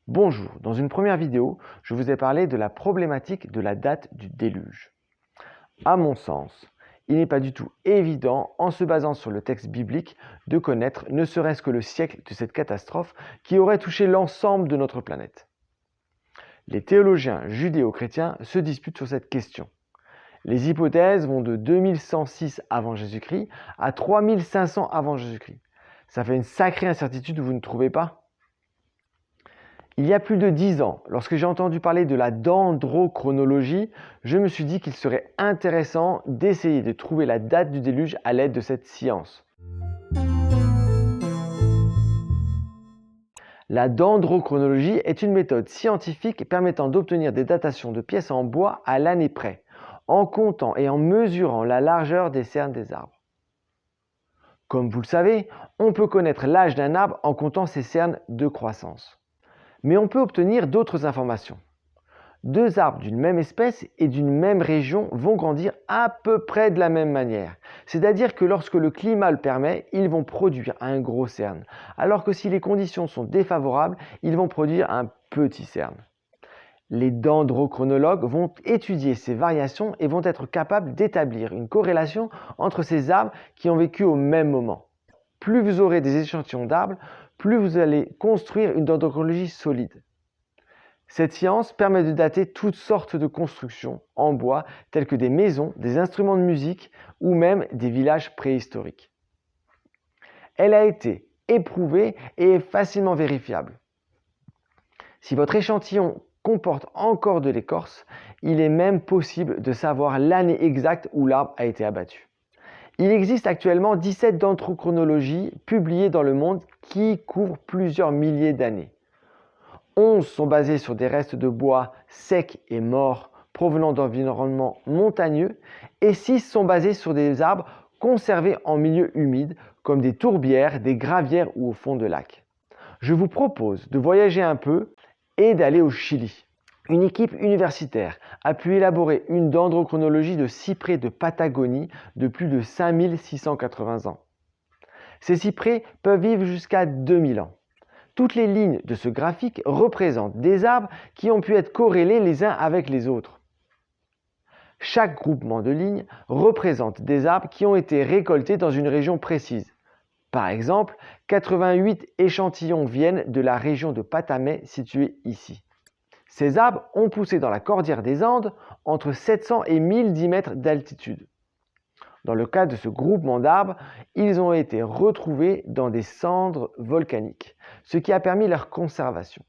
Bonjour, dans une première vidéo, je vous ai parlé de la problématique de la date du déluge. À mon sens, il n'est pas du tout évident, en se basant sur le texte biblique, de connaître ne serait-ce que le siècle de cette catastrophe qui aurait touché l'ensemble de notre planète. Les théologiens judéo-chrétiens se disputent sur cette question. Les hypothèses vont de 2106 avant Jésus-Christ à 3500 avant Jésus-Christ. Ça fait une sacrée incertitude, vous ne trouvez pas ? Il y a plus de 10 ans, lorsque j'ai entendu parler de la dendrochronologie, je me suis dit qu'il serait intéressant d'essayer de trouver la date du déluge à l'aide de cette science. La dendrochronologie est une méthode scientifique permettant d'obtenir des datations de pièces en bois à l'année près, en comptant et en mesurant la largeur des cernes des arbres. Comme vous le savez, on peut connaître l'âge d'un arbre en comptant ses cernes de croissance. Mais on peut obtenir d'autres informations. Deux arbres d'une même espèce et d'une même région vont grandir à peu près de la même manière. C'est-à-dire que lorsque le climat le permet, ils vont produire un gros cerne. Alors que si les conditions sont défavorables, ils vont produire un petit cerne. Les dendrochronologues vont étudier ces variations et vont être capables d'établir une corrélation entre ces arbres qui ont vécu au même moment. Plus vous aurez des échantillons d'arbres, plus vous allez construire une dendrochronologie solide. Cette science permet de dater toutes sortes de constructions en bois, telles que des maisons, des instruments de musique ou même des villages préhistoriques. Elle a été éprouvée et est facilement vérifiable. Si votre échantillon comporte encore de l'écorce, il est même possible de savoir l'année exacte où l'arbre a été abattu. Il existe actuellement 17 dendrochronologies publiées dans le monde qui couvrent plusieurs milliers d'années. 11 sont basées sur des restes de bois secs et morts provenant d'environnements montagneux et 6 sont basées sur des arbres conservés en milieu humide comme des tourbières, des gravières ou au fond de lacs. Je vous propose de voyager un peu et d'aller au Chili. Une équipe universitaire a pu élaborer une dendrochronologie de cyprès de Patagonie de plus de 5680 ans. Ces cyprès peuvent vivre jusqu'à 2000 ans. Toutes les lignes de ce graphique représentent des arbres qui ont pu être corrélés les uns avec les autres. Chaque groupement de lignes représente des arbres qui ont été récoltés dans une région précise. Par exemple, 88 échantillons viennent de la région de Patamé située ici. Ces arbres ont poussé dans la cordillère des Andes entre 700 et 1010 mètres d'altitude. Dans le cas de ce groupement d'arbres, ils ont été retrouvés dans des cendres volcaniques, ce qui a permis leur conservation.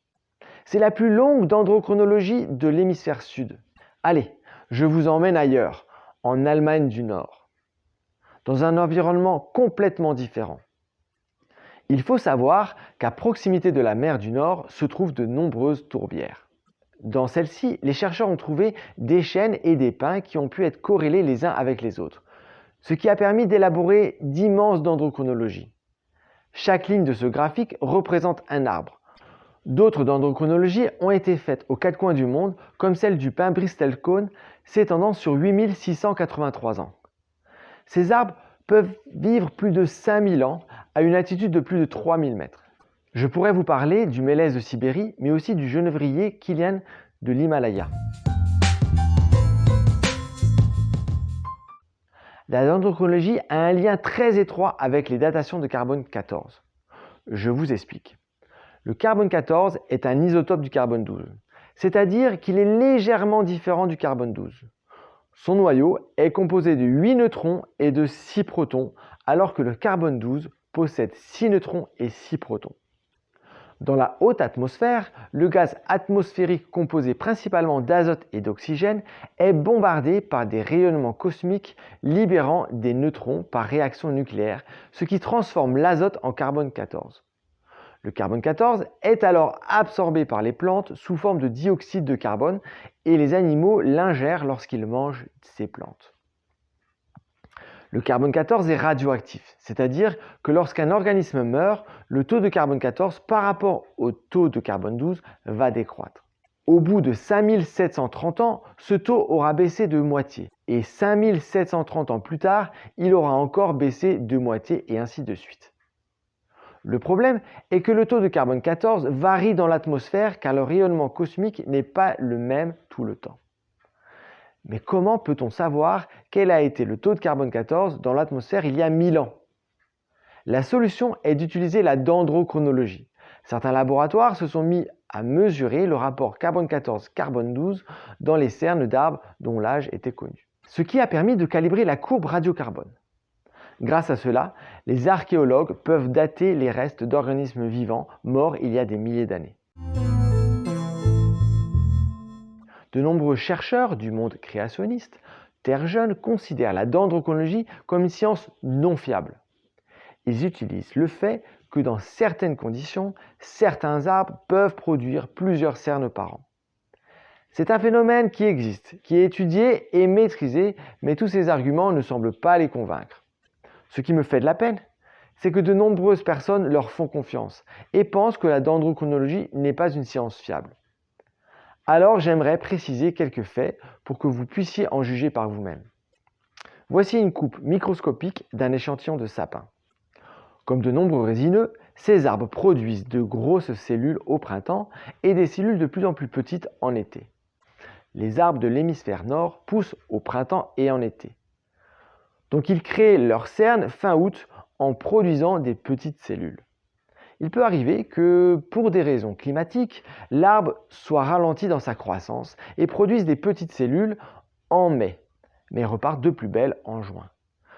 C'est la plus longue dendrochronologie de l'hémisphère sud. Allez, je vous emmène ailleurs, en Allemagne du Nord, dans un environnement complètement différent. Il faut savoir qu'à proximité de la mer du Nord se trouvent de nombreuses tourbières. Dans celles-ci, les chercheurs ont trouvé des chênes et des pins qui ont pu être corrélés les uns avec les autres, ce qui a permis d'élaborer d'immenses dendrochronologies. Chaque ligne de ce graphique représente un arbre. D'autres dendrochronologies ont été faites aux quatre coins du monde, comme celle du pin Bristlecone, s'étendant sur 8683 ans. Ces arbres peuvent vivre plus de 5000 ans à une altitude de plus de 3000 mètres. Je pourrais vous parler du mélèze de Sibérie, mais aussi du genévrier Kilian de l'Himalaya. La dendrochronologie a un lien très étroit avec les datations de carbone 14. Je vous explique. Le carbone 14 est un isotope du carbone 12, c'est-à-dire qu'il est légèrement différent du carbone 12. Son noyau est composé de 8 neutrons et de 6 protons, alors que le carbone 12 possède 6 neutrons et 6 protons. Dans la haute atmosphère, le gaz atmosphérique composé principalement d'azote et d'oxygène est bombardé par des rayonnements cosmiques libérant des neutrons par réaction nucléaire, ce qui transforme l'azote en carbone 14. Le carbone 14 est alors absorbé par les plantes sous forme de dioxyde de carbone et les animaux l'ingèrent lorsqu'ils mangent ces plantes. Le carbone 14 est radioactif, c'est-à-dire que lorsqu'un organisme meurt, le taux de carbone 14 par rapport au taux de carbone 12 va décroître. Au bout de 5730 ans, ce taux aura baissé de moitié et 5730 ans plus tard, il aura encore baissé de moitié et ainsi de suite. Le problème est que le taux de carbone 14 varie dans l'atmosphère car le rayonnement cosmique n'est pas le même tout le temps. Mais comment peut-on savoir quel a été le taux de carbone 14 dans l'atmosphère il y a 1000 ans? La solution est d'utiliser la dendrochronologie. Certains laboratoires se sont mis à mesurer le rapport carbone 14-carbone 12 dans les cernes d'arbres dont l'âge était connu, ce qui a permis de calibrer la courbe radiocarbone. Grâce à cela, les archéologues peuvent dater les restes d'organismes vivants morts il y a des milliers d'années. De nombreux chercheurs du monde créationniste, Terre Jeune, considèrent la dendrochronologie comme une science non fiable. Ils utilisent le fait que dans certaines conditions, certains arbres peuvent produire plusieurs cernes par an. C'est un phénomène qui existe, qui est étudié et maîtrisé, mais tous ces arguments ne semblent pas les convaincre. Ce qui me fait de la peine, c'est que de nombreuses personnes leur font confiance et pensent que la dendrochronologie n'est pas une science fiable. Alors j'aimerais préciser quelques faits pour que vous puissiez en juger par vous-même. Voici une coupe microscopique d'un échantillon de sapin. Comme de nombreux résineux, ces arbres produisent de grosses cellules au printemps et des cellules de plus en plus petites en été. Les arbres de l'hémisphère nord poussent au printemps et en été. Donc ils créent leurs cernes fin août en produisant des petites cellules. Il peut arriver que, pour des raisons climatiques, l'arbre soit ralenti dans sa croissance et produise des petites cellules en mai, mais repart de plus belle en juin.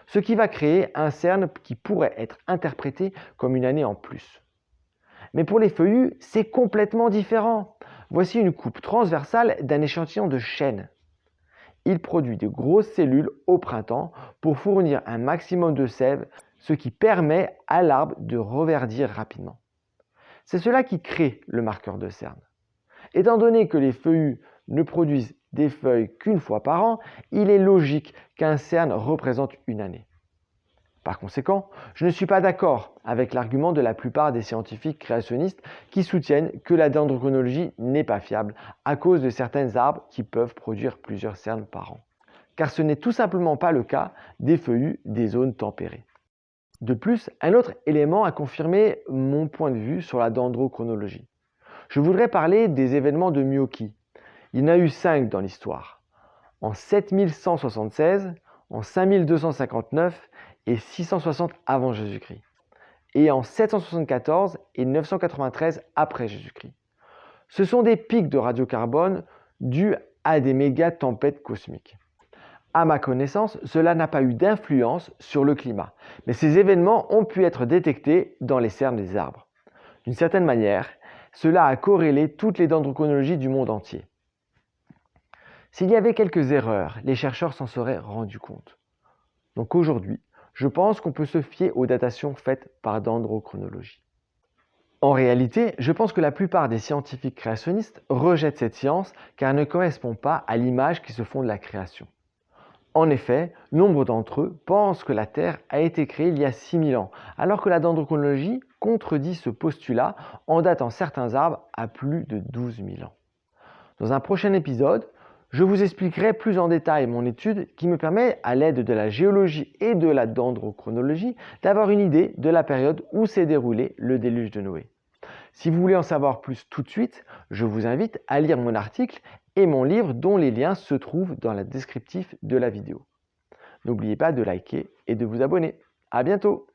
Ce qui va créer un cerne qui pourrait être interprété comme une année en plus. Mais pour les feuillus, c'est complètement différent. Voici une coupe transversale d'un échantillon de chêne. Il produit de grosses cellules au printemps pour fournir un maximum de sève, ce qui permet à l'arbre de reverdir rapidement. C'est cela qui crée le marqueur de cerne. Étant donné que les feuillus ne produisent des feuilles qu'une fois par an, il est logique qu'un cerne représente une année. Par conséquent, je ne suis pas d'accord avec l'argument de la plupart des scientifiques créationnistes qui soutiennent que la dendrochronologie n'est pas fiable à cause de certains arbres qui peuvent produire plusieurs cernes par an. Car ce n'est tout simplement pas le cas des feuillus des zones tempérées. De plus, un autre élément a confirmé mon point de vue sur la dendrochronologie. Je voudrais parler des événements de Miocqui. Il y en a eu 5 dans l'histoire. En 7176, en 5259 et 660 avant Jésus-Christ. Et en 774 et 993 après Jésus-Christ. Ce sont des pics de radiocarbone dus à des méga-tempêtes cosmiques. À ma connaissance, cela n'a pas eu d'influence sur le climat, mais ces événements ont pu être détectés dans les cernes des arbres. D'une certaine manière, cela a corrélé toutes les dendrochronologies du monde entier. S'il y avait quelques erreurs, les chercheurs s'en seraient rendus compte. Donc aujourd'hui, je pense qu'on peut se fier aux datations faites par dendrochronologie. En réalité, je pense que la plupart des scientifiques créationnistes rejettent cette science car elle ne correspond pas à l'image qu'ils se font de la création. En effet, nombre d'entre eux pensent que la Terre a été créée il y a 6000 ans, alors que la dendrochronologie contredit ce postulat en datant certains arbres à plus de 12 000 ans. Dans un prochain épisode, je vous expliquerai plus en détail mon étude qui me permet, à l'aide de la géologie et de la dendrochronologie, d'avoir une idée de la période où s'est déroulé le déluge de Noé. Si vous voulez en savoir plus tout de suite, je vous invite à lire mon article et mon livre dont les liens se trouvent dans le descriptif de la vidéo. N'oubliez pas de liker et de vous abonner. À bientôt!